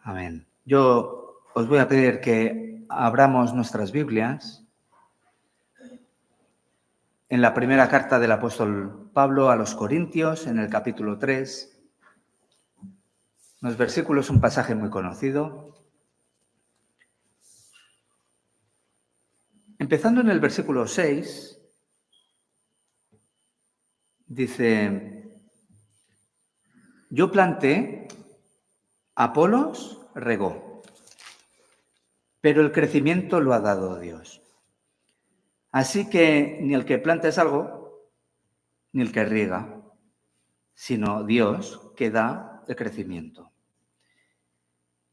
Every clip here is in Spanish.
Amén. Yo os voy a pedir que abramos nuestras Biblias en la primera carta del apóstol Pablo a los Corintios, en el capítulo 3. Los versículos, un pasaje muy conocido. Empezando en el versículo 6, dice: yo planté, Apolos regó, pero el crecimiento lo ha dado Dios. Así que ni el que planta es algo, ni el que riega, sino Dios que da el crecimiento.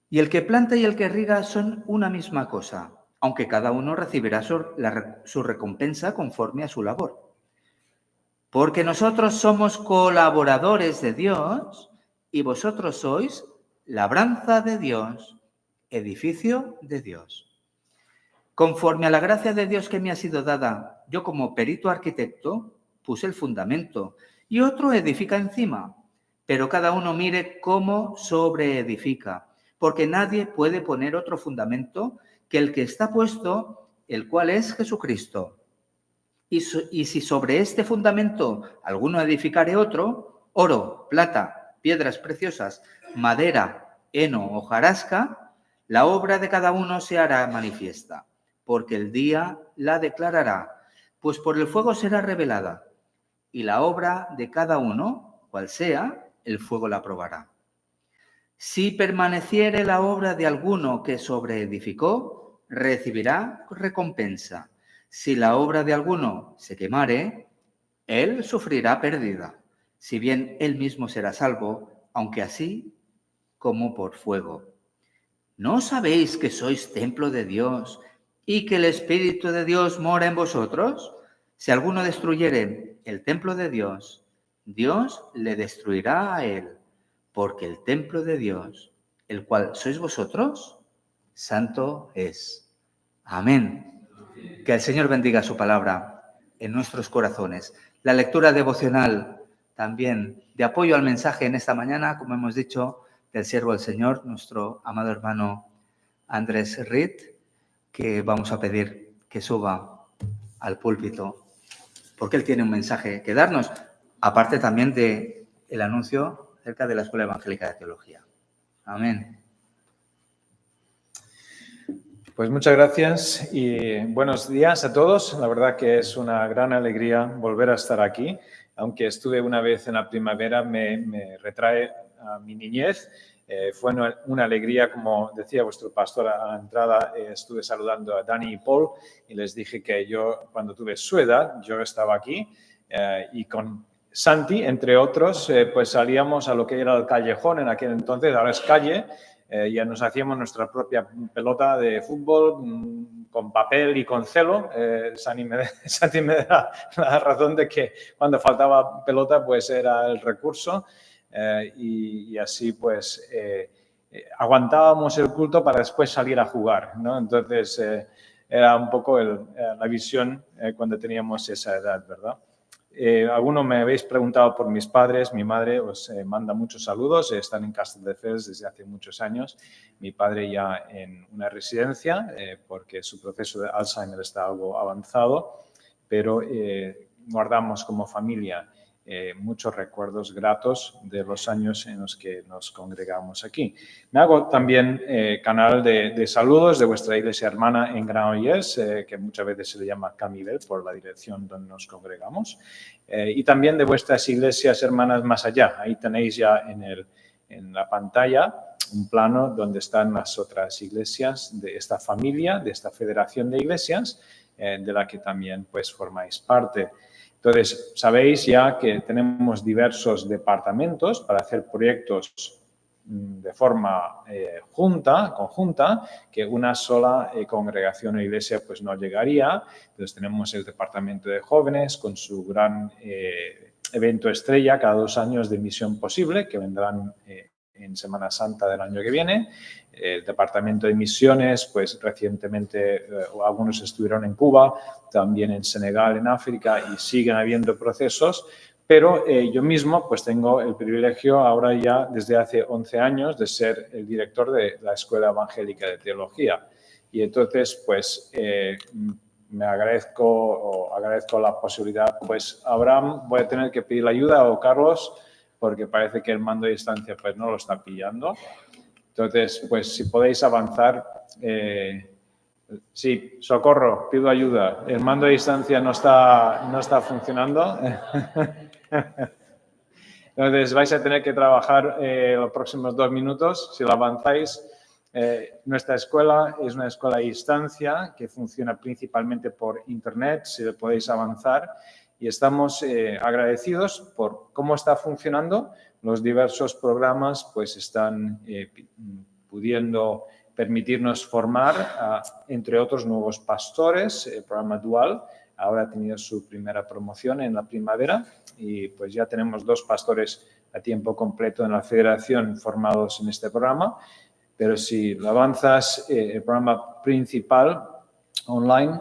Y el que planta y el que riega son una misma cosa, aunque cada uno recibirá su recompensa conforme a su labor. Porque nosotros somos colaboradores de Dios y vosotros sois labranza de Dios, edificio de Dios. Conforme a la gracia de Dios que me ha sido dada, yo como perito arquitecto puse el fundamento y otro edifica encima, pero cada uno mire cómo sobreedifica, porque nadie puede poner otro fundamento que el que está puesto, el cual es Jesucristo. Y si sobre este fundamento alguno edificare otro, oro, plata, piedras preciosas, madera, heno o hojarasca, la obra de cada uno se hará manifiesta, porque el día la declarará, pues por el fuego será revelada, y la obra de cada uno, cual sea, el fuego la probará. Si permaneciere la obra de alguno que sobreedificó, recibirá recompensa. Si la obra de alguno se quemare, él sufrirá pérdida, si bien él mismo será salvo, aunque así como por fuego. ¿No sabéis que sois templo de Dios y que el Espíritu de Dios mora en vosotros? Si alguno destruyere el templo de Dios, Dios le destruirá a él, porque el templo de Dios, el cual sois vosotros, santo es. Amén. Que el Señor bendiga su palabra en nuestros corazones. La lectura devocional también de apoyo al mensaje en esta mañana, como hemos dicho, del siervo del Señor, nuestro amado hermano Andrés Reed, que vamos a pedir que suba al púlpito, porque él tiene un mensaje que darnos, aparte también de el anuncio acerca de la Escuela Evangélica de Teología. Amén. Pues muchas gracias y buenos días a todos. La verdad que es una gran alegría volver a estar aquí. Aunque estuve una vez en la primavera, me retrae a mi niñez. Fue una alegría, como decía vuestro pastor a la entrada, estuve saludando a Dani y Paul y les dije que yo, cuando tuve su edad, yo estaba aquí y con Santi, entre otros, pues salíamos a lo que era el callejón en aquel entonces, ahora es calle. Ya nos hacíamos nuestra propia pelota de fútbol con papel y con celo. Santi me da la razón de que cuando faltaba pelota pues era el recurso y así pues aguantábamos el culto para después salir a jugar, ¿no? Entonces era un poco la visión cuando teníamos esa edad, ¿verdad? Algunos me habéis preguntado por mis padres. Mi madre os manda muchos saludos. Están en Castelldefels desde hace muchos años. Mi padre ya en una residencia porque su proceso de Alzheimer está algo avanzado, pero guardamos como familia muchos recuerdos gratos de los años en los que nos congregamos aquí. Me hago también canal de saludos de vuestra iglesia hermana en Granollers, que muchas veces se le llama Camibel por la dirección donde nos congregamos, y también de vuestras iglesias hermanas más allá. Ahí tenéis ya en la pantalla un plano donde están las otras iglesias de esta familia, de esta federación de iglesias, de la que también pues formáis parte. Entonces, sabéis ya que tenemos diversos departamentos para hacer proyectos de forma conjunta, que una sola congregación o iglesia pues no llegaría. Entonces, tenemos el departamento de jóvenes con su gran evento estrella cada 2 años de Misión Posible, que vendrán en Semana Santa del año que viene. El departamento de misiones, pues recientemente algunos estuvieron en Cuba, también en Senegal, en África, y siguen habiendo procesos Pero yo mismo pues tengo el privilegio ahora ya desde hace 11 años de ser el director de la Escuela Evangélica de Teología. Y entonces pues me agradezco la posibilidad. Pues Abraham, voy a tener que pedir la ayuda, o Carlos, porque parece que el mando de distancia pues no lo está pillando. Entonces pues si podéis avanzar. Sí, socorro, pido ayuda. El mando de distancia no está funcionando. Entonces vais a tener que trabajar los próximos 2 minutos, si lo avanzáis. Nuestra escuela es una escuela a distancia que funciona principalmente por internet, si lo podéis avanzar. Y estamos agradecidos por cómo está funcionando. Los diversos programas pues están pudiendo permitirnos formar, entre otros, nuevos pastores. El programa Dual ahora ha tenido su primera promoción en la primavera y pues ya tenemos 2 pastores a tiempo completo en la federación formados en este programa. Pero si lo avanzas, el programa principal online,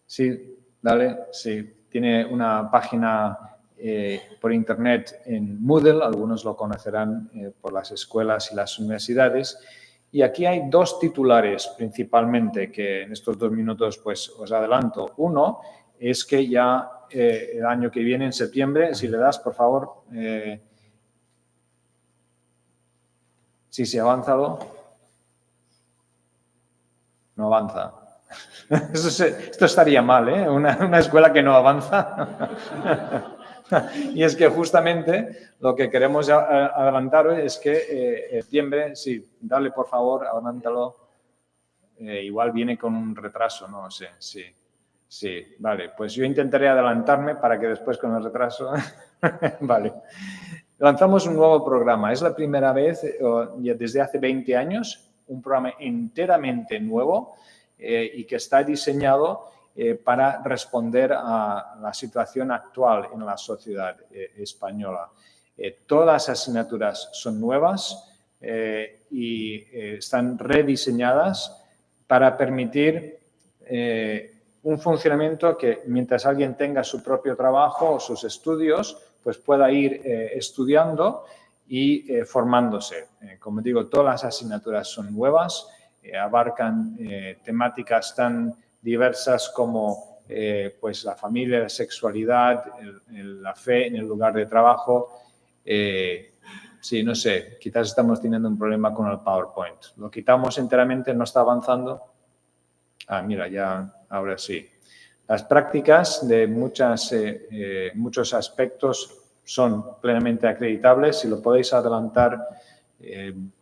sí, dale, sí, tiene una página por internet en Moodle, algunos lo conocerán por las escuelas y las universidades. Y aquí hay 2 titulares principalmente que en estos 2 minutos pues os adelanto. Uno es que ya el año que viene, en septiembre, si le das, por favor, sí, avánzalo. No avanza. Esto estaría mal, ¿eh? Una escuela que no avanza. Y es que justamente lo que queremos adelantar es que septiembre, sí, dale por favor, adelántalo. Igual viene con un retraso, no sé, sí, vale. Pues yo intentaré adelantarme para que después con el retraso... Vale. Lanzamos un nuevo programa. Es la primera vez, desde hace 20 años, un programa enteramente nuevo y que está diseñado para responder a la situación actual en la sociedad española. Todas las asignaturas son nuevas y están rediseñadas para permitir un funcionamiento que mientras alguien tenga su propio trabajo o sus estudios, pues pueda ir estudiando y formándose. Como digo, todas las asignaturas son nuevas, abarcan temáticas tan diversas como pues la familia, la sexualidad, la fe en el lugar de trabajo. Sí, no sé, quizás estamos teniendo un problema con el PowerPoint. Lo quitamos enteramente, no está avanzando. Ah, mira, ya, ahora sí. Las prácticas de muchos aspectos son plenamente acreditables. Si lo podéis adelantar,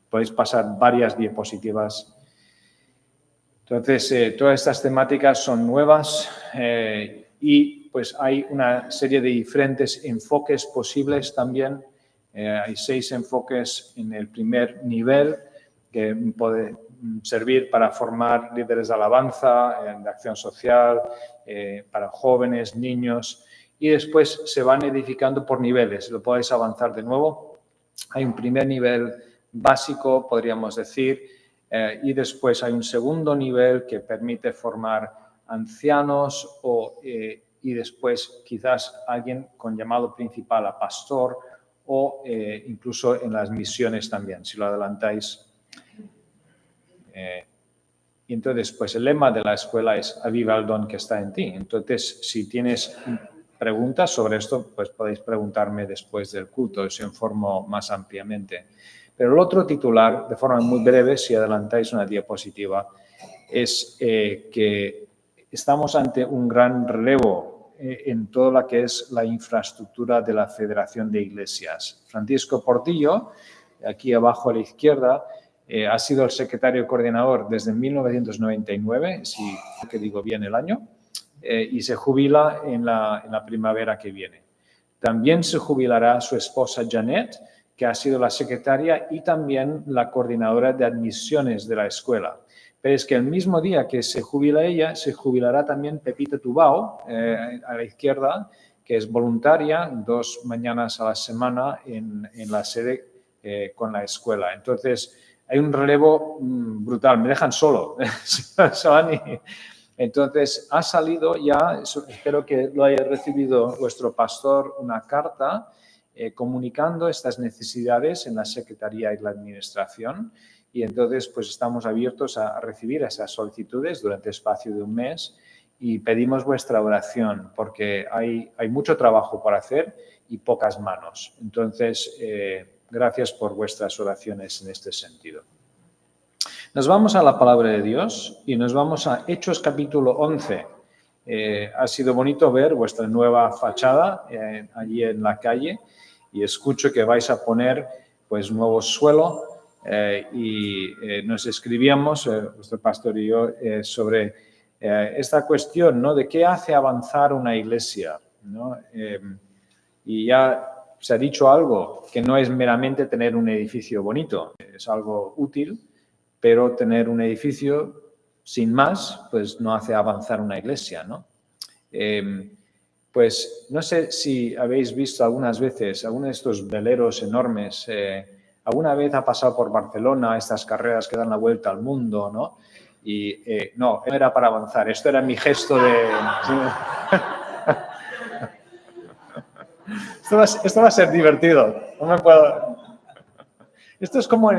podéis pasar varias diapositivas. Entonces, todas estas temáticas son nuevas y pues hay una serie de diferentes enfoques posibles también. Hay 6 enfoques en el primer nivel que puede servir para formar líderes de alabanza, de acción social, para jóvenes, niños, y después se van edificando por niveles. Lo podéis avanzar de nuevo. Hay un primer nivel básico, podríamos decir, y después hay un segundo nivel que permite formar ancianos y después quizás alguien con llamado principal a pastor o incluso en las misiones también, si lo adelantáis. Y entonces, pues el lema de la escuela es aviva el don que está en ti. Entonces, si tienes preguntas sobre esto, pues podéis preguntarme después del culto, os informo más ampliamente. Pero el otro titular, de forma muy breve, si adelantáis una diapositiva, es que estamos ante un gran relevo en todo lo que es la infraestructura de la Federación de Iglesias. Francisco Portillo, aquí abajo a la izquierda, ha sido el secretario coordinador desde 1999, si que digo bien el año, y se jubila en la primavera que viene. También se jubilará su esposa Janet, que ha sido la secretaria y también la coordinadora de admisiones de la escuela. Pero es que el mismo día que se jubila ella, se jubilará también Pepita Tubao, a la izquierda, que es voluntaria 2 mañanas a la semana en la sede con la escuela. Entonces, hay un relevo brutal. Me dejan solo. Entonces, ha salido ya, espero que lo haya recibido vuestro pastor, una carta comunicando estas necesidades en la Secretaría y la Administración. Y entonces, pues estamos abiertos a recibir esas solicitudes durante el espacio de un mes y pedimos vuestra oración porque hay mucho trabajo por hacer y pocas manos. Entonces, gracias por vuestras oraciones en este sentido. Nos vamos a la palabra de Dios y nos vamos a Hechos capítulo 11. Ha sido bonito ver vuestra nueva fachada allí en la calle y escucho que vais a poner pues nuevo suelo y nos escribíamos, vuestro pastor y yo, sobre esta cuestión, ¿no? De qué hace avanzar una iglesia, ¿no? Y ya se ha dicho algo, que no es meramente tener un edificio bonito, es algo útil, pero tener un edificio sin más, pues no hace avanzar una iglesia, ¿no? Pues no sé si habéis visto algunas veces alguno de estos veleros enormes. Alguna vez ha pasado por Barcelona estas carreras que dan la vuelta al mundo, ¿no? Y no era para avanzar, esto era mi gesto de... Esto va a ser divertido, no me puedo... Esto es como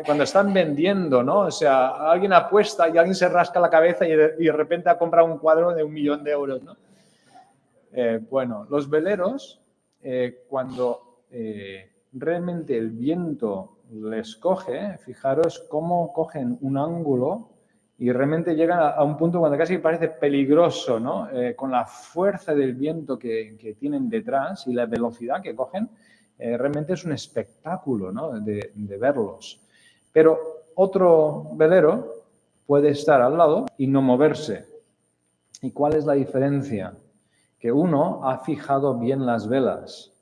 cuando están vendiendo, ¿no? O sea, alguien apuesta y alguien se rasca la cabeza y de repente ha comprado un cuadro de 1 millón de euros, ¿no? Bueno, los veleros, cuando realmente el viento les coge, fijaros cómo cogen un ángulo y realmente llegan a un punto cuando casi parece peligroso, ¿no? Con la fuerza del viento que tienen detrás y la velocidad que cogen, realmente es un espectáculo, ¿no? de verlos. Pero otro velero puede estar al lado y no moverse. ¿Y cuál es la diferencia? Que uno ha fijado bien las velas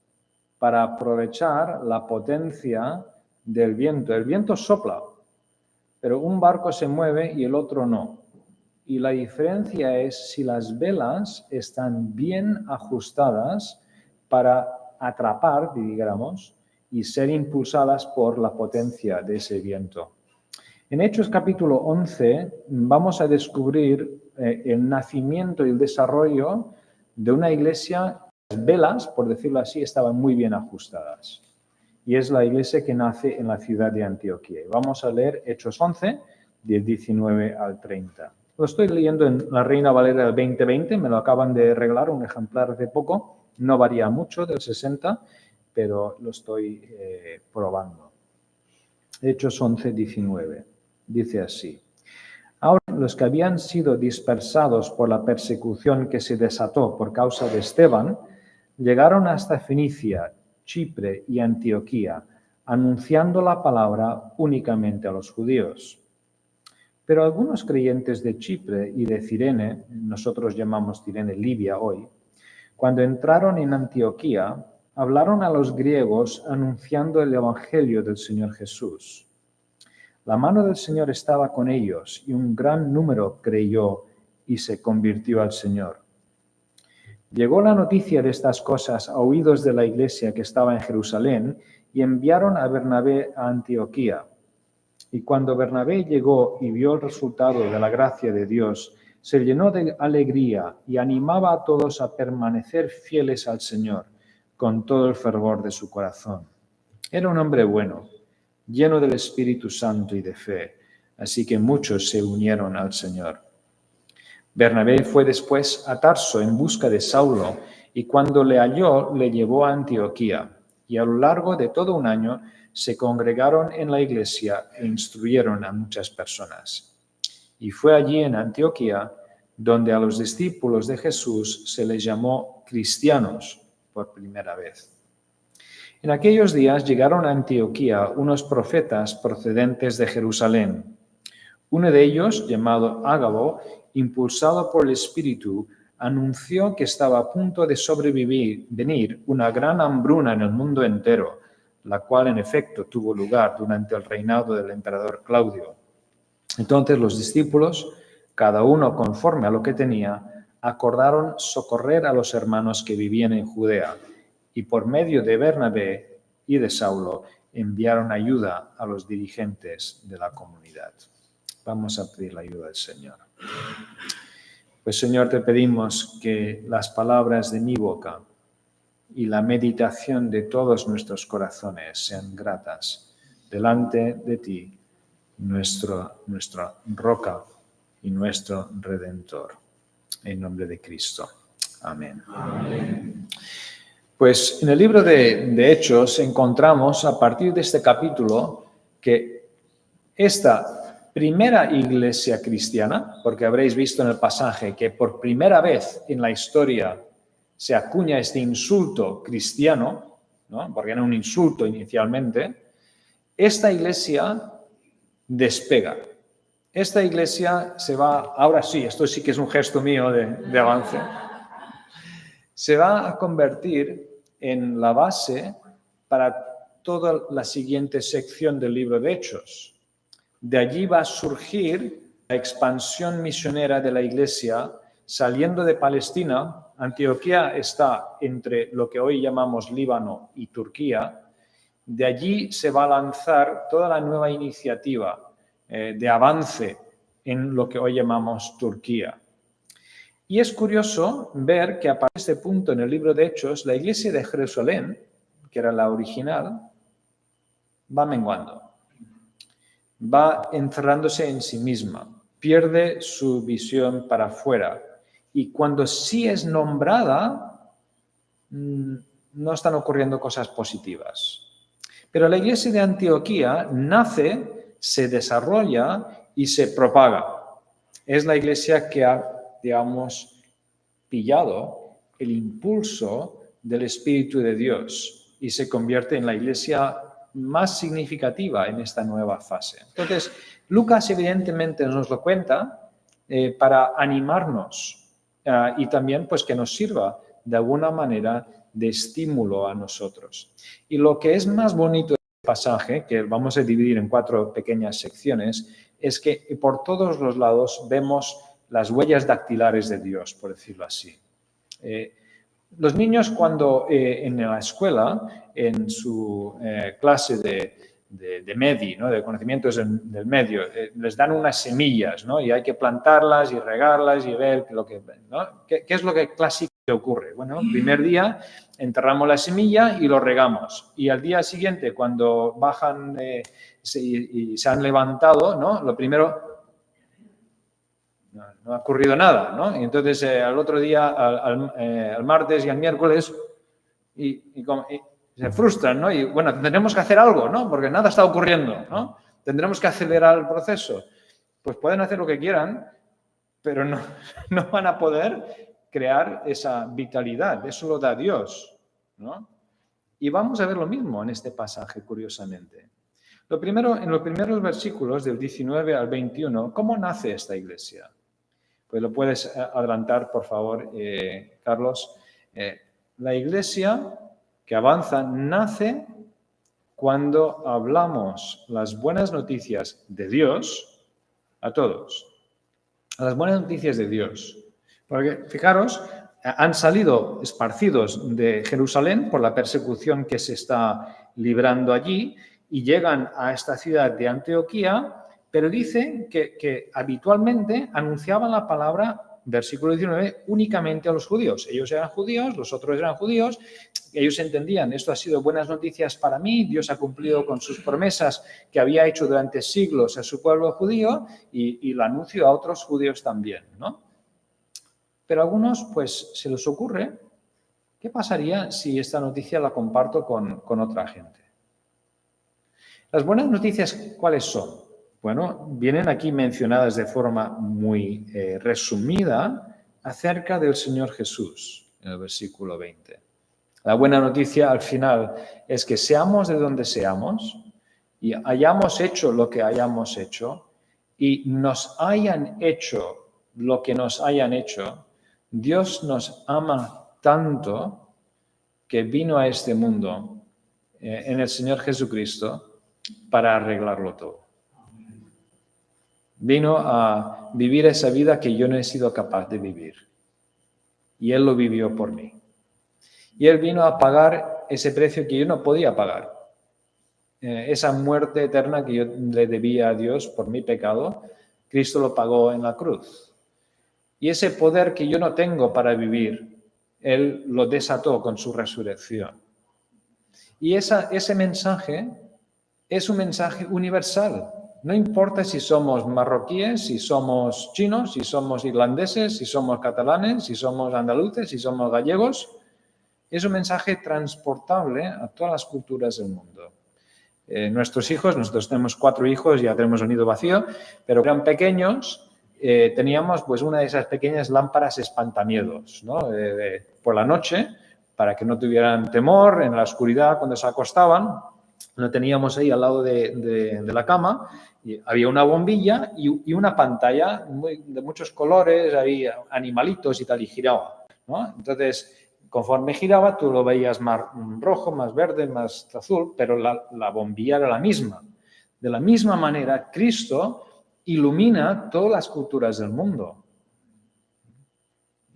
para aprovechar la potencia del viento. El viento sopla, pero un barco se mueve y el otro no. Y la diferencia es si las velas están bien ajustadas para atrapar, digamos, y ser impulsadas por la potencia de ese viento. En Hechos capítulo 11 vamos a descubrir el nacimiento y el desarrollo de una iglesia. Las velas, por decirlo así, estaban muy bien ajustadas. Y es la iglesia que nace en la ciudad de Antioquía. Vamos a leer Hechos 11, del 19 al 30. Lo estoy leyendo en la Reina Valera del 2020, me lo acaban de regalar, un ejemplar hace poco. No varía mucho del 60, pero lo estoy probando. Hechos 11, 19. Dice así: ahora los que habían sido dispersados por la persecución que se desató por causa de Esteban, llegaron hasta Fenicia, Chipre y Antioquía, anunciando la palabra únicamente a los judíos. Pero algunos creyentes de Chipre y de Cirene, nosotros llamamos Cirene Libia hoy, cuando entraron en Antioquía, hablaron a los griegos anunciando el evangelio del Señor Jesús. La mano del Señor estaba con ellos y un gran número creyó y se convirtió al Señor. Llegó la noticia de estas cosas a oídos de la iglesia que estaba en Jerusalén y enviaron a Bernabé a Antioquía. Y cuando Bernabé llegó y vio el resultado de la gracia de Dios, se llenó de alegría y animaba a todos a permanecer fieles al Señor con todo el fervor de su corazón. Era un hombre bueno, lleno del Espíritu Santo y de fe, así que muchos se unieron al Señor. Bernabé fue después a Tarso en busca de Saulo, y cuando le halló, le llevó a Antioquía, y a lo largo de todo un año se congregaron en la iglesia e instruyeron a muchas personas. Y fue allí en Antioquía donde a los discípulos de Jesús se les llamó cristianos por primera vez. En aquellos días llegaron a Antioquía unos profetas procedentes de Jerusalén. Uno de ellos, llamado Ágabo, impulsado por el Espíritu, anunció que estaba a punto de venir una gran hambruna en el mundo entero, la cual en efecto tuvo lugar durante el reinado del emperador Claudio. Entonces los discípulos, cada uno conforme a lo que tenía, acordaron socorrer a los hermanos que vivían en Judea, y por medio de Bernabé y de Saulo enviaron ayuda a los dirigentes de la comunidad. Vamos a pedir la ayuda del Señor. Pues Señor, te pedimos que las palabras de mi boca y la meditación de todos nuestros corazones sean gratas delante de ti, nuestra roca y nuestro Redentor. En nombre de Cristo. Amén. Amén. Pues en el libro de Hechos encontramos a partir de este capítulo que esta primera iglesia cristiana, porque habréis visto en el pasaje que por primera vez en la historia se acuña este insulto cristiano, ¿no? Porque era un insulto inicialmente, esta iglesia despega. Esta iglesia se va, ahora sí, esto sí que es un gesto mío de avance, se va a convertir en la base para toda la siguiente sección del libro de Hechos. De allí va a surgir la expansión misionera de la iglesia saliendo de Palestina. Antioquía está entre lo que hoy llamamos Líbano y Turquía. De allí se va a lanzar toda la nueva iniciativa de avance en lo que hoy llamamos Turquía. Y es curioso ver que a partir de este punto en el libro de Hechos, la iglesia de Jerusalén, que era la original, va menguando, va encerrándose en sí misma, pierde su visión para afuera. Y cuando sí es nombrada, no están ocurriendo cosas positivas. Pero la iglesia de Antioquía nace, se desarrolla y se propaga. Es la iglesia que ha, digamos, pillado el impulso del Espíritu de Dios y se convierte en la iglesia más significativa en esta nueva fase. Entonces, Lucas evidentemente nos lo cuenta para animarnos y también pues que nos sirva de alguna manera de estímulo a nosotros. Y lo que es más bonito de este pasaje, que vamos a dividir en 4 pequeñas secciones, es que por todos los lados vemos las huellas dactilares de Dios, por decirlo así. Los niños cuando en la escuela, en su clase de MEDI, ¿no? De conocimientos del medio, les dan unas semillas, ¿no? Y hay que plantarlas y regarlas y ver ¿no? ¿Qué es lo que clásico ocurre? Bueno, el primer día enterramos la semilla y lo regamos. Y al día siguiente, cuando bajan y se han levantado, ¿no? Lo primero... No ha ocurrido nada, ¿no? Y entonces al otro día, al martes y al miércoles, y se frustran, ¿no? Y bueno, tendremos que hacer algo, ¿no? Porque nada está ocurriendo, ¿no? Tendremos que acelerar el proceso. Pues pueden hacer lo que quieran, pero no van a poder crear esa vitalidad. Eso lo da Dios, ¿no? Y vamos a ver lo mismo en este pasaje, curiosamente. En los primeros versículos, del 19 al 21, ¿cómo nace esta iglesia? Pues lo puedes adelantar, por favor, Carlos. La iglesia que avanza nace cuando hablamos las buenas noticias de Dios a todos. A las buenas noticias de Dios. Porque, fijaros, han salido esparcidos de Jerusalén por la persecución que se está librando allí y llegan a esta ciudad de Antioquía. Pero dicen que habitualmente anunciaban la palabra, versículo 19, únicamente a los judíos. Ellos eran judíos, los otros eran judíos. Ellos entendían, esto ha sido buenas noticias para mí, Dios ha cumplido con sus promesas que había hecho durante siglos a su pueblo judío y lo anuncio a otros judíos también, ¿no? Pero a algunos, pues, se les ocurre, ¿qué pasaría si esta noticia la comparto con otra gente? Las buenas noticias, ¿cuáles son? Bueno, vienen aquí mencionadas de forma muy resumida acerca del Señor Jesús, en el versículo 20. La buena noticia al final es que seamos de donde seamos y hayamos hecho lo que hayamos hecho y nos hayan hecho lo que nos hayan hecho, Dios nos ama tanto que vino a este mundo en el Señor Jesucristo para arreglarlo todo. Vino a vivir esa vida que yo no he sido capaz de vivir. Y Él lo vivió por mí. Y Él vino a pagar ese precio que yo no podía pagar. Esa muerte eterna que yo le debía a Dios por mi pecado, Cristo lo pagó en la cruz. Y ese poder que yo no tengo para vivir, Él lo desató con su resurrección. Y ese mensaje es un mensaje universal. No importa si somos marroquíes, si somos chinos, si somos irlandeses, si somos catalanes, si somos andaluces, si somos gallegos. Es un mensaje transportable a todas las culturas del mundo. Nuestros hijos, nosotros tenemos 4 hijos, ya tenemos un nido vacío, pero eran pequeños, teníamos pues una de esas pequeñas lámparas espantamiedos, ¿no? Por la noche, para que no tuvieran temor en la oscuridad cuando se acostaban. Lo teníamos ahí al lado de la cama, y había una bombilla y una pantalla de muchos colores, había animalitos y tal, y giraba, ¿no? Entonces, conforme giraba, tú lo veías más rojo, más verde, más azul, pero la bombilla era la misma. De la misma manera, Cristo ilumina todas las culturas del mundo.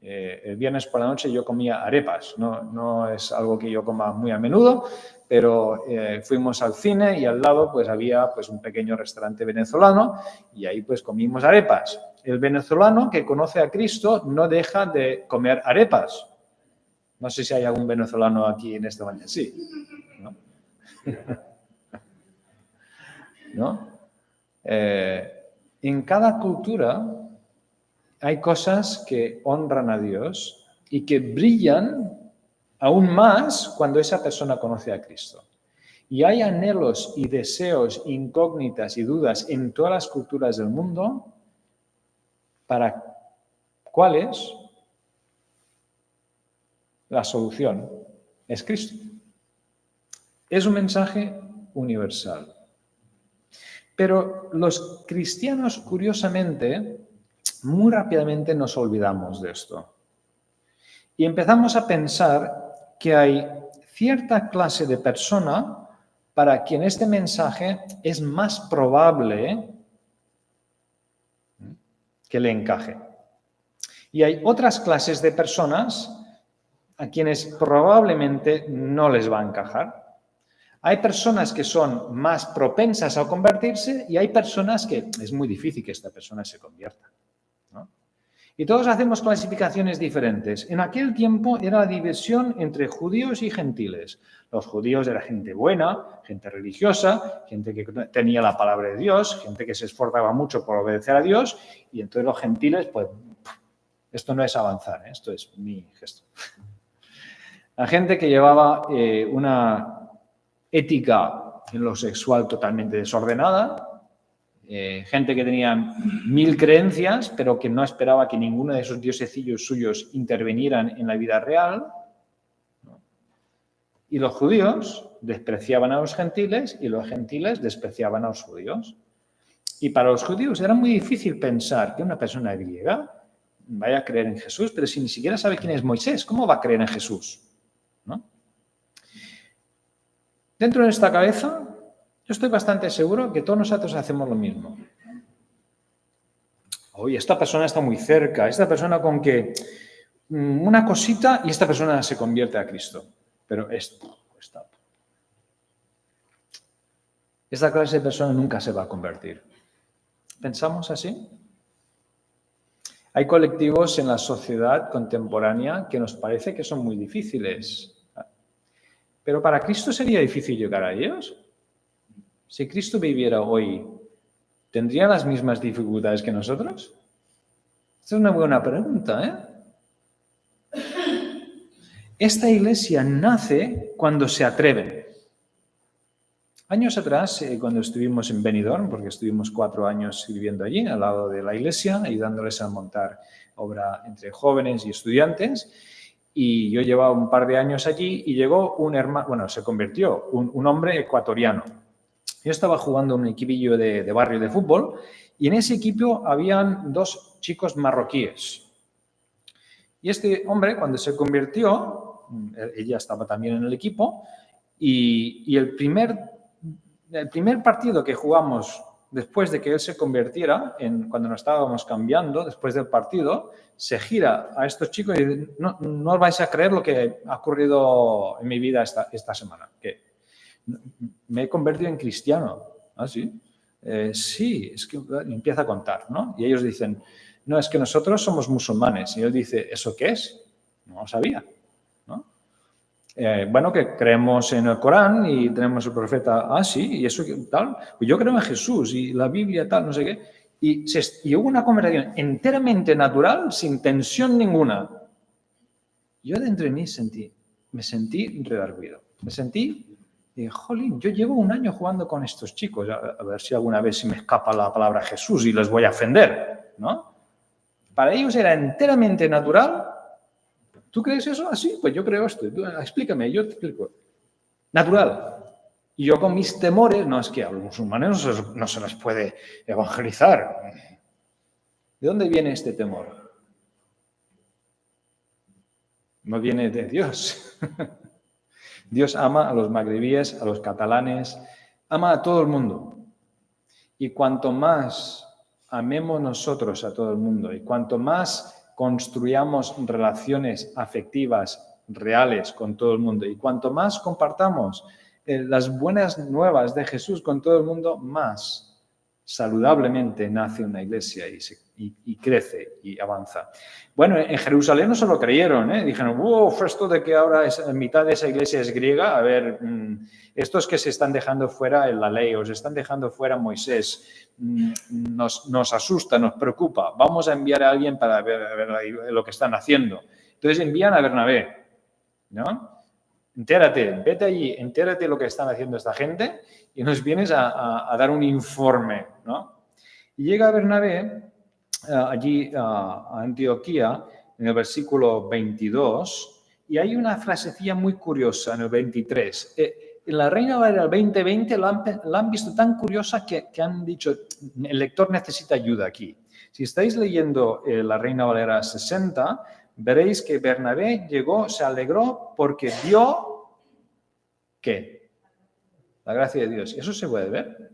El viernes por la noche yo comía arepas, no es algo que yo coma muy a menudo, pero fuimos al cine y al lado pues había pues un pequeño restaurante venezolano y ahí pues comimos arepas. El venezolano que conoce a Cristo no deja de comer arepas. No sé si hay algún venezolano aquí en esta mañana. Sí, ¿no? ¿No? En cada cultura hay cosas que honran a Dios y que brillan aún más cuando esa persona conoce a Cristo. Y hay anhelos y deseos, incógnitas y dudas en todas las culturas del mundo para cuáles la solución es Cristo. Es un mensaje universal. Pero los cristianos, curiosamente, muy rápidamente nos olvidamos de esto. Y empezamos a pensar que hay cierta clase de persona para quien este mensaje es más probable que le encaje. Y hay otras clases de personas a quienes probablemente no les va a encajar. Hay personas que son más propensas a convertirse y hay personas que es muy difícil que esta persona se convierta, ¿no? Y todos hacemos clasificaciones diferentes. En aquel tiempo era la división entre judíos y gentiles. Los judíos eran gente buena, gente religiosa, gente que tenía la palabra de Dios, gente que se esforzaba mucho por obedecer a Dios, y entonces los gentiles, pues, esto no es avanzar, ¿eh? Esto es mi gesto. La gente que llevaba una ética en lo sexual totalmente desordenada, gente que tenía 1000 creencias, pero que no esperaba que ninguno de esos diosecillos suyos intervinieran en la vida real. Y los judíos despreciaban a los gentiles y los gentiles despreciaban a los judíos. Y para los judíos era muy difícil pensar que una persona griega vaya a creer en Jesús, pero si ni siquiera sabe quién es Moisés, ¿cómo va a creer en Jesús? ¿No? Dentro de esta cabeza, yo estoy bastante seguro que todos nosotros hacemos lo mismo. Oye, esta persona está muy cerca, esta persona con que una cosita y esta persona se convierte a Cristo. Pero esta clase de persona nunca se va a convertir. ¿Pensamos así? Hay colectivos en la sociedad contemporánea que nos parece que son muy difíciles. Pero para Cristo sería difícil llegar a ellos. Si Cristo viviera hoy, ¿tendría las mismas dificultades que nosotros? Esta es una buena pregunta, ¿eh? Esta iglesia nace cuando se atreven. Años atrás, cuando estuvimos en Benidorm, porque estuvimos 4 años viviendo allí, al lado de la iglesia, ayudándoles a montar obra entre jóvenes y estudiantes, y yo llevaba un par de años allí y llegó un hermano, bueno, se convirtió, un hombre ecuatoriano. Yo estaba jugando en un equipillo de barrio de fútbol y en ese equipo habían 2 chicos marroquíes. Y este hombre, cuando se convirtió, ella estaba también en el equipo, y el primer partido que jugamos después de que él se convirtiera, cuando nos estábamos cambiando, después del partido, se gira a estos chicos y dice, no os vais a creer lo que ha ocurrido en mi vida esta semana, que me he convertido en cristiano. ¿Ah, sí? Sí, es que empieza a contar, ¿no? Y ellos dicen, no, es que nosotros somos musulmanes. Y él dice, ¿eso qué es? No lo sabía, ¿no? Bueno, que creemos en el Corán y tenemos el profeta, sí, y eso tal. Pues yo creo en Jesús y la Biblia tal, no sé qué. Y hubo una conversación enteramente natural, sin tensión ninguna. Yo dentro de mí me sentí redarguido. Dije, jolín, yo llevo un año jugando con estos chicos, a ver si alguna vez se me escapa la palabra Jesús y les voy a ofender, ¿no? Para ellos era enteramente natural. ¿Tú crees eso? Sí, pues yo creo esto. Explícame, yo te explico. Natural. Y yo con mis temores, no, es que a los musulmanes no se les puede evangelizar. ¿De dónde viene este temor? No viene de Dios. Dios ama a los magrebíes, a los catalanes, ama a todo el mundo. Y cuanto más amemos nosotros a todo el mundo y cuanto más construyamos relaciones afectivas reales con todo el mundo y cuanto más compartamos las buenas nuevas de Jesús con todo el mundo, más saludablemente nace una iglesia y crece y avanza. Bueno, en Jerusalén no se lo creyeron, ¿eh? Dijeron, esto de que ahora mitad de esa iglesia es griega, a ver, estos que se están dejando fuera en la ley, o se están dejando fuera Moisés, nos asusta, nos preocupa, vamos a enviar a alguien para ver lo que están haciendo. Entonces envían a Bernabé, ¿no? Entérate, vete allí, entérate lo que están haciendo esta gente y nos vienes a dar un informe, ¿no? Y llega Bernabé allí a Antioquía, en el versículo 22, y hay una frasecilla muy curiosa en el 23. En la Reina Valera del 2020 la han visto tan curiosa que han dicho, el lector necesita ayuda aquí. Si estáis leyendo la Reina Valera 60, veréis que Bernabé llegó, se alegró porque vio, ¿qué? La gracia de Dios. ¿Eso se puede ver?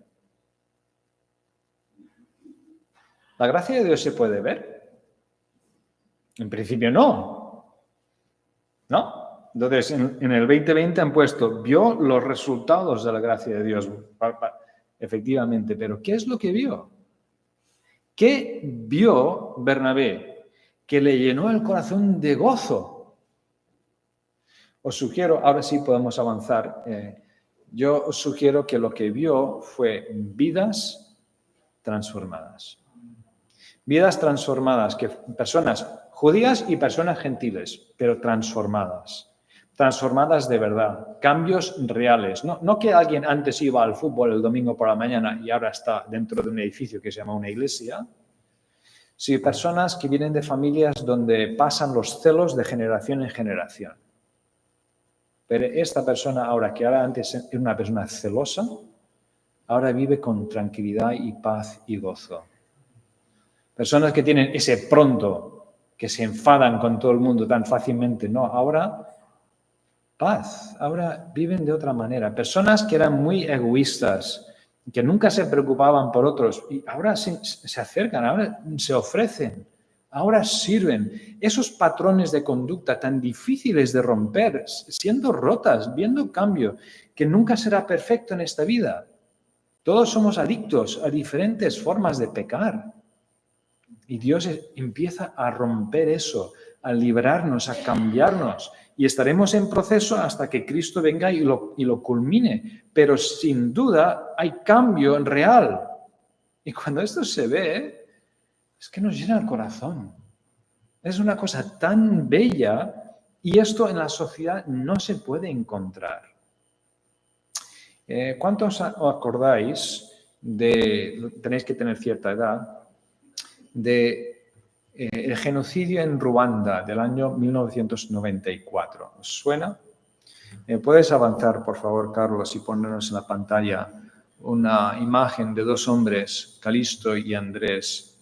¿La gracia de Dios se puede ver? En principio no. ¿No? Entonces, en el 2020 han puesto, vio los resultados de la gracia de Dios. Efectivamente, pero ¿qué es lo que vio? ¿Qué vio Bernabé? Que le llenó el corazón de gozo. Os sugiero, ahora sí podemos avanzar, yo os sugiero que lo que vio fue vidas transformadas. Vidas transformadas, que personas judías y personas gentiles, pero transformadas. Transformadas de verdad, cambios reales. No que alguien antes iba al fútbol el domingo por la mañana y ahora está dentro de un edificio que se llama una iglesia, sino personas que vienen de familias donde pasan los celos de generación en generación. Pero esta persona ahora, que ahora antes era una persona celosa, ahora vive con tranquilidad y paz y gozo. Personas que tienen ese pronto, que se enfadan con todo el mundo tan fácilmente, no, ahora paz, ahora viven de otra manera. Personas que eran muy egoístas, que nunca se preocupaban por otros, y ahora se acercan, ahora se ofrecen, ahora sirven. Esos patrones de conducta tan difíciles de romper, siendo rotas, viendo cambio, que nunca será perfecto en esta vida. Todos somos adictos a diferentes formas de pecar. Y Dios empieza a romper eso, a liberarnos, a cambiarnos. Y estaremos en proceso hasta que Cristo venga y lo culmine. Pero sin duda hay cambio real. Y cuando esto se ve, es que nos llena el corazón. Es una cosa tan bella y esto en la sociedad no se puede encontrar. ¿Cuántos os acordáis tenéis que tener cierta edad, el genocidio en Ruanda del año 1994. ¿Os suena? ¿Puedes avanzar, por favor, Carlos, y ponernos en la pantalla una imagen de dos hombres, Calisto y Andrés?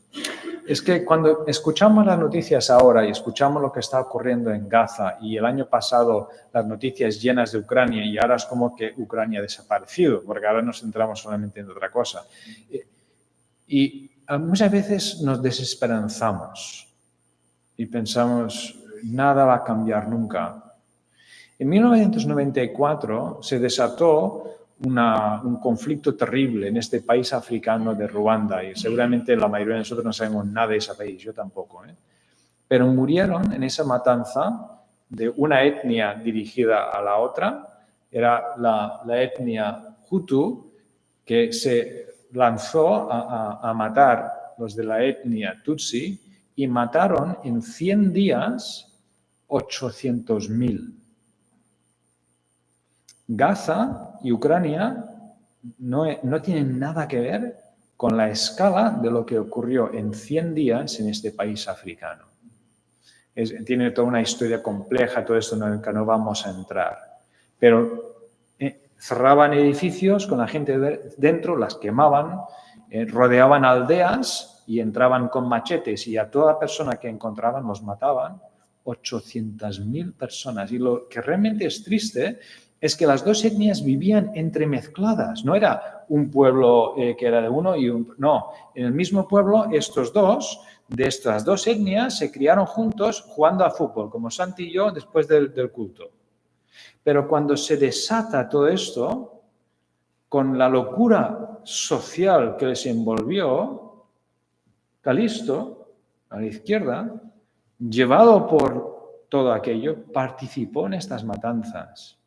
Es que cuando escuchamos las noticias ahora y escuchamos lo que está ocurriendo en Gaza y el año pasado las noticias llenas de Ucrania y ahora es como que Ucrania ha desaparecido, porque ahora nos centramos solamente en otra cosa. Y muchas veces nos desesperanzamos y pensamos, nada va a cambiar nunca. En 1994 se desató un conflicto terrible en este país africano de Ruanda, y seguramente la mayoría de nosotros no sabemos nada de ese país, yo tampoco, ¿eh? Pero murieron en esa matanza de una etnia dirigida a la otra, era la etnia Hutu, que se lanzó a matar los de la etnia Tutsi y mataron en 100 días 800.000. Gaza y Ucrania no tienen nada que ver con la escala de lo que ocurrió en 100 días en este país africano. Tiene toda una historia compleja, todo esto en el que no vamos a entrar. Pero cerraban edificios con la gente dentro, las quemaban, rodeaban aldeas y entraban con machetes y a toda persona que encontraban los mataban. 800.000 personas. Y lo que realmente es triste es que las dos etnias vivían entremezcladas. No era un pueblo que era de uno y un... No, en el mismo pueblo estos dos, de estas dos etnias, se criaron juntos jugando a fútbol, como Santi y yo después del culto. Pero cuando se desata todo esto, con la locura social que les envolvió, Calisto, a la izquierda, llevado por todo aquello, participó en estas matanzas.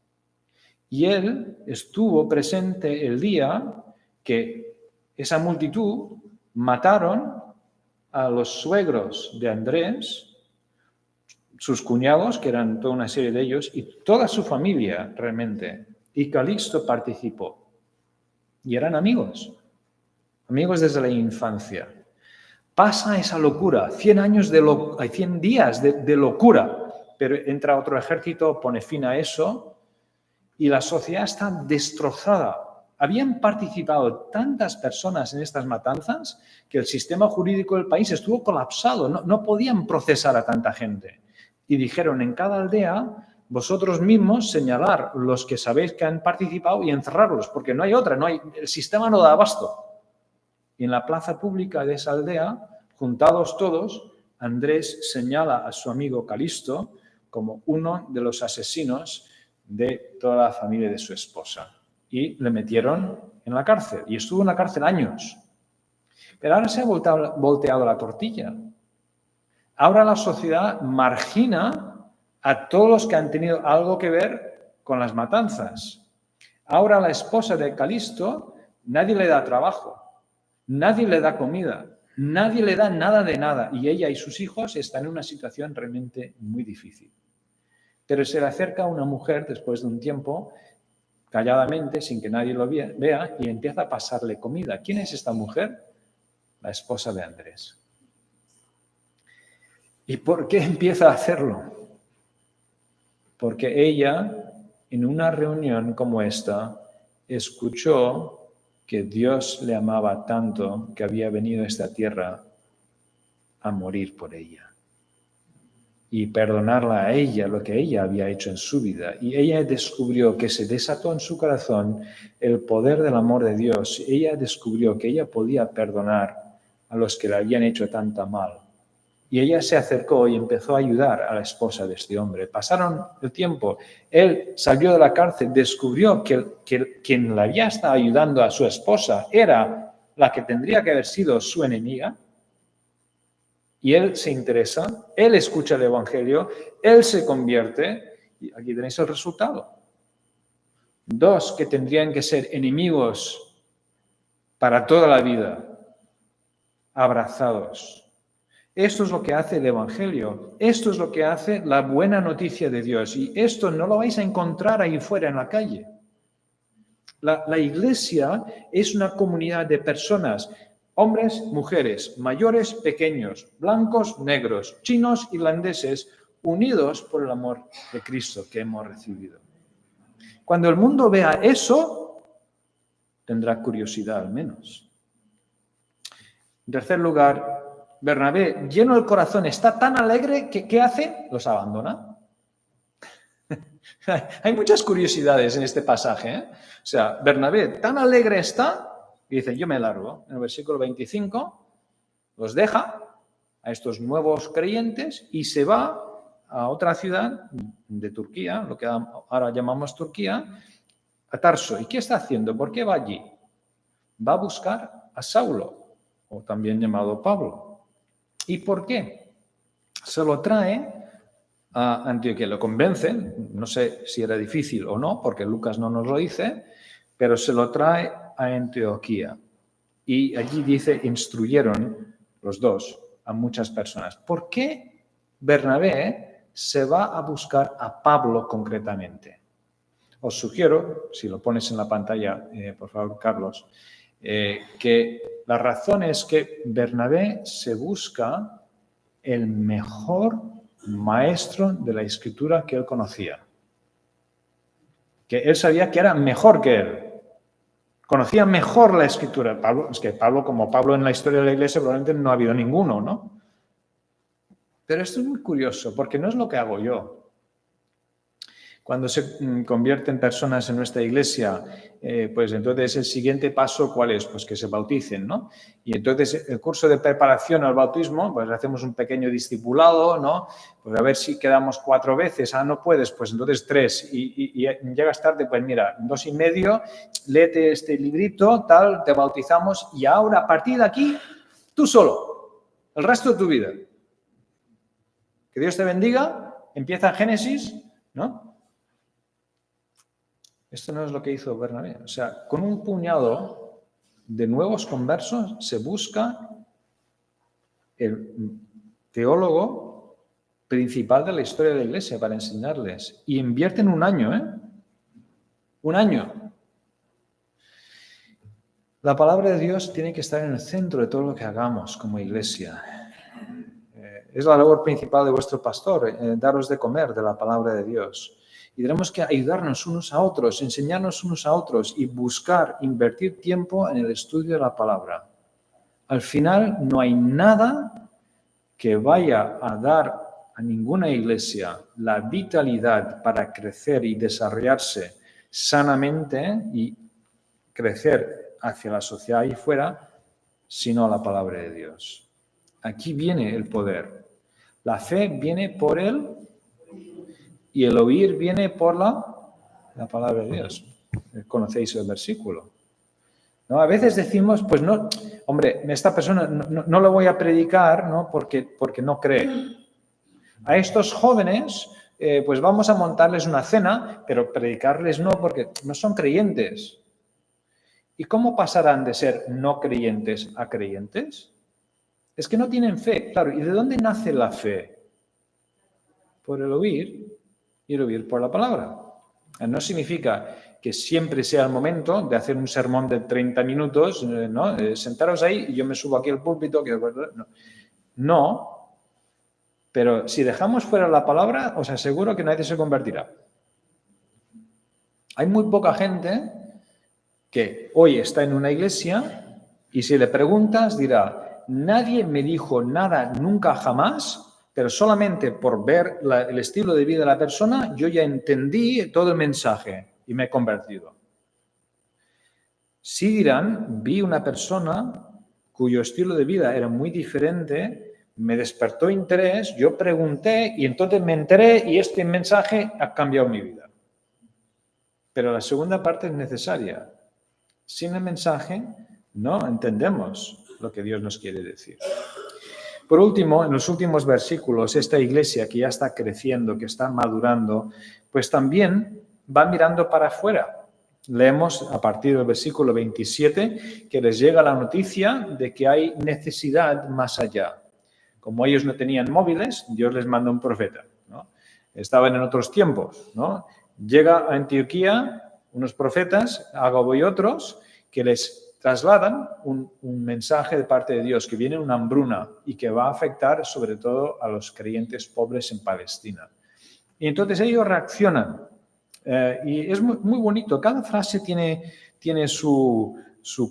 Y él estuvo presente el día que esa multitud mataron a los suegros de Andrés, sus cuñados, que eran toda una serie de ellos, y toda su familia realmente. Y Calixto participó. Y eran amigos desde la infancia. Pasa esa locura, 100 días de locura, pero entra otro ejército, pone fin a eso, y la sociedad está destrozada. Habían participado tantas personas en estas matanzas que el sistema jurídico del país estuvo colapsado, no podían procesar a tanta gente. Y dijeron, en cada aldea, vosotros mismos señalar los que sabéis que han participado y encerrarlos, porque no hay otra, el sistema no da abasto. Y en la plaza pública de esa aldea, juntados todos, Andrés señala a su amigo Calisto como uno de los asesinos de toda la familia de su esposa. Y le metieron en la cárcel. Y estuvo en la cárcel años. Pero ahora se ha volteado la tortilla. Ahora la sociedad margina a todos los que han tenido algo que ver con las matanzas. Ahora la esposa de Calisto, nadie le da trabajo. Nadie le da comida, nadie le da nada de nada y ella y sus hijos están en una situación realmente muy difícil. Pero se le acerca una mujer después de un tiempo, calladamente, sin que nadie lo vea, y empieza a pasarle comida. ¿Quién es esta mujer? La esposa de Andrés. ¿Y por qué empieza a hacerlo? Porque ella, en una reunión como esta, escuchó que Dios le amaba tanto que había venido a esta tierra a morir por ella y perdonarla a ella lo que ella había hecho en su vida. Y ella descubrió que se desató en su corazón el poder del amor de Dios. Ella descubrió que ella podía perdonar a los que le habían hecho tanta mal. Y ella se acercó y empezó a ayudar a la esposa de este hombre. Pasaron el tiempo. Él salió de la cárcel, descubrió que quien le había estado ayudando a su esposa era la que tendría que haber sido su enemiga. Y él se interesa, él escucha el Evangelio, él se convierte. Y aquí tenéis el resultado. Dos que tendrían que ser enemigos para toda la vida, abrazados. Esto es lo que hace el Evangelio, esto es lo que hace la buena noticia de Dios y esto no lo vais a encontrar ahí fuera en la calle. La iglesia es una comunidad de personas, hombres, mujeres, mayores, pequeños, blancos, negros, chinos, irlandeses, unidos por el amor de Cristo que hemos recibido. Cuando el mundo vea eso, tendrá curiosidad al menos. En tercer lugar, Bernabé, lleno del corazón, está tan alegre que ¿qué hace? Los abandona. Hay muchas curiosidades en este pasaje, ¿eh? O sea, Bernabé tan alegre está y dice, yo me largo. En el versículo 25 los deja a estos nuevos creyentes y se va a otra ciudad de Turquía, lo que ahora llamamos Turquía, a Tarso. ¿Y qué está haciendo? ¿Por qué va allí? Va a buscar a Saulo, o también llamado Pablo. ¿Y por qué? Se lo trae a Antioquía, lo convence, no sé si era difícil o no, porque Lucas no nos lo dice, pero se lo trae a Antioquía. Y allí dice, instruyeron los dos a muchas personas. ¿Por qué Bernabé se va a buscar a Pablo concretamente? Os sugiero, si lo pones en la pantalla, por favor, Carlos, que la razón es que Bernabé se busca el mejor maestro de la escritura que él conocía. Que él sabía que era mejor que él. Conocía mejor la escritura. Pablo, es que Pablo, como Pablo en la historia de la iglesia, probablemente no ha habido ninguno, ¿no? Pero esto es muy curioso, porque no es lo que hago yo. Cuando se convierten personas en nuestra iglesia, pues entonces el siguiente paso, ¿cuál es? Pues que se bauticen, ¿no? Y entonces el curso de preparación al bautismo, pues hacemos un pequeño discipulado, ¿no? Pues a ver si quedamos 4 veces. Ah, no puedes, pues entonces 3. Y llegas tarde, pues mira, 2,5, léete este librito, tal, te bautizamos y ahora a partir de aquí, tú solo, el resto de tu vida. Que Dios te bendiga, empieza Génesis, ¿no? Esto no es lo que hizo Bernabé. O sea, con un puñado de nuevos conversos se busca el teólogo principal de la historia de la iglesia para enseñarles. Y invierten 1 año, ¿eh? 1 año. La palabra de Dios tiene que estar en el centro de todo lo que hagamos como iglesia. Es la labor principal de vuestro pastor, daros de comer de la palabra de Dios. Y tenemos que ayudarnos unos a otros, enseñarnos unos a otros y buscar, invertir tiempo en el estudio de la palabra. Al final no hay nada que vaya a dar a ninguna iglesia la vitalidad para crecer y desarrollarse sanamente y crecer hacia la sociedad ahí fuera, sino la palabra de Dios. Aquí viene el poder. La fe viene por él y el oír viene por la palabra de Dios. Conocéis el versículo, ¿no? A veces decimos, pues no, hombre, esta persona no lo voy a predicar, ¿no? Porque no cree. A estos jóvenes, pues vamos a montarles una cena, pero predicarles no, porque no son creyentes. ¿Y cómo pasarán de ser no creyentes a creyentes? Es que no tienen fe, claro. ¿Y de dónde nace la fe? Por el oír y el oír por la palabra. No significa que siempre sea el momento de hacer un sermón de 30 minutos, ¿no? Sentaros ahí y yo me subo aquí al púlpito. No, pero si dejamos fuera la palabra, os aseguro que nadie se convertirá. Hay muy poca gente que hoy está en una iglesia y si le preguntas dirá, nadie me dijo nada nunca jamás, pero solamente por ver el estilo de vida de la persona, yo ya entendí todo el mensaje y me he convertido. Sí dirán, vi una persona cuyo estilo de vida era muy diferente, me despertó interés, yo pregunté y entonces me enteré y este mensaje ha cambiado mi vida. Pero la segunda parte es necesaria. Sin el mensaje no entendemos lo que Dios nos quiere decir. Por último, en los últimos versículos, esta iglesia que ya está creciendo, que está madurando, pues también va mirando para afuera. Leemos a partir del versículo 27 que les llega la noticia de que hay necesidad más allá. Como ellos no tenían móviles, Dios les manda un profeta, ¿no? Estaban en otros tiempos, ¿no? Llega a Antioquía unos profetas, Ágabo y otros, que les trasladan un mensaje de parte de Dios, que viene una hambruna y que va a afectar sobre todo a los creyentes pobres en Palestina. Y entonces ellos reaccionan. Y es muy, muy bonito. Cada frase tiene su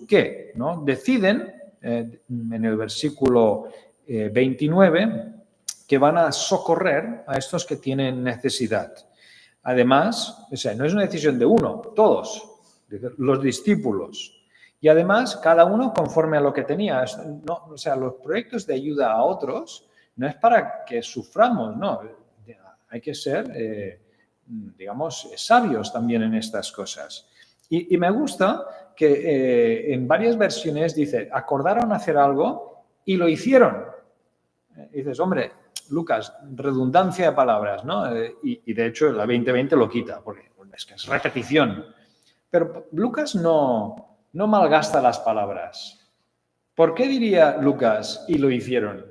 qué, ¿no? Deciden, en el versículo 29, que van a socorrer a estos que tienen necesidad. Además, o sea, no es una decisión de uno, todos, los discípulos. Y además, cada uno conforme a lo que tenía. No, o sea, los proyectos de ayuda a otros no es para que suframos, no. Hay que ser, digamos, sabios también en estas cosas. Y me gusta que en varias versiones dice, acordaron hacer algo y lo hicieron. Y dices, hombre, Lucas, redundancia de palabras, ¿no? Y de hecho la 2020 lo quita, porque es que es repetición. Pero Lucas no malgasta las palabras. ¿Por qué diría Lucas y lo hicieron?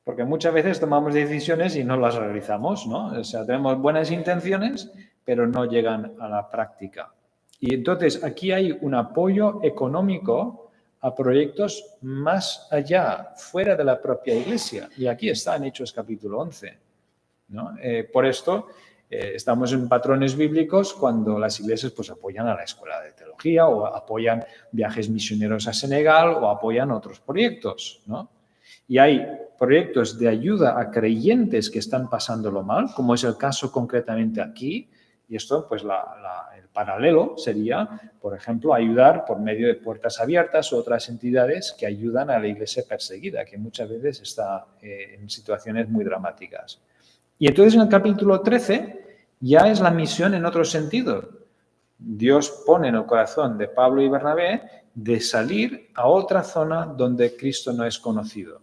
Porque muchas veces tomamos decisiones y no las realizamos, ¿no? O sea, tenemos buenas intenciones, pero no llegan a la práctica. Y entonces aquí hay un apoyo económico a proyectos más allá, fuera de la propia iglesia. Y aquí está en Hechos capítulo 11, ¿no? Por esto estamos en patrones bíblicos cuando las iglesias pues, apoyan a la escuela de teología o apoyan viajes misioneros a Senegal o apoyan otros proyectos, ¿no? Y hay proyectos de ayuda a creyentes que están pasándolo mal, como es el caso concretamente aquí. Y esto, pues el paralelo sería, por ejemplo, ayudar por medio de Puertas Abiertas u otras entidades que ayudan a la iglesia perseguida, que muchas veces está en situaciones muy dramáticas. Y entonces en el capítulo 13 ya es la misión en otro sentido. Dios pone en el corazón de Pablo y Bernabé de salir a otra zona donde Cristo no es conocido.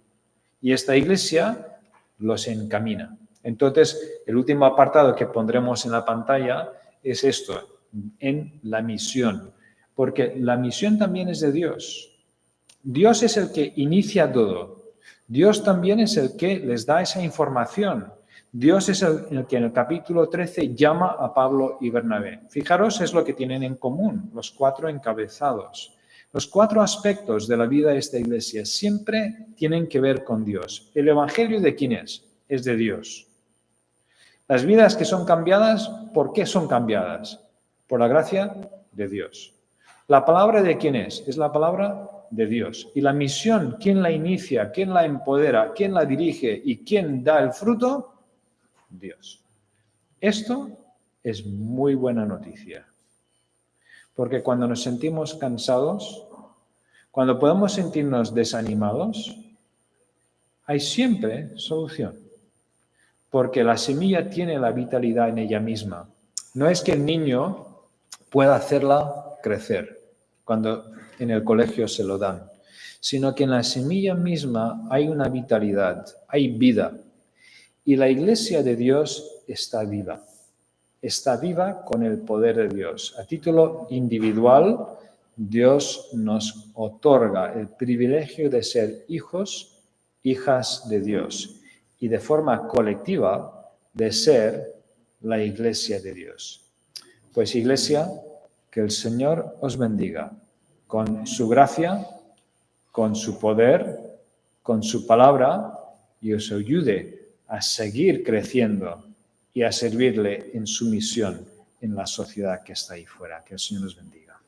Y esta iglesia los encamina. Entonces, el último apartado que pondremos en la pantalla es esto, en la misión. Porque la misión también es de Dios. Dios es el que inicia todo. Dios también es el que les da esa información. Dios es el que en el capítulo 13 llama a Pablo y Bernabé. Fijaros, es lo que tienen en común, los 4 encabezados. Los 4 aspectos de la vida de esta iglesia siempre tienen que ver con Dios. ¿El evangelio de quién es? Es de Dios. Las vidas que son cambiadas, ¿por qué son cambiadas? Por la gracia de Dios. ¿La palabra de quién es? Es la palabra de Dios. Y la misión, ¿quién la inicia? ¿Quién la empodera? ¿Quién la dirige? ¿Y quién da el fruto? Dios. Esto es muy buena noticia. Porque cuando nos sentimos cansados, cuando podemos sentirnos desanimados, hay siempre solución. Porque la semilla tiene la vitalidad en ella misma. No es que el niño pueda hacerla crecer cuando en el colegio se lo dan, sino que en la semilla misma hay una vitalidad, hay vida. Y la iglesia de Dios está viva. Está viva con el poder de Dios. A título individual, Dios nos otorga el privilegio de ser hijos, hijas de Dios. Y de forma colectiva, de ser la iglesia de Dios. Pues iglesia, que el Señor os bendiga con su gracia, con su poder, con su palabra y os ayude a seguir creciendo y a servirle en su misión en la sociedad que está ahí fuera. Que el Señor os bendiga.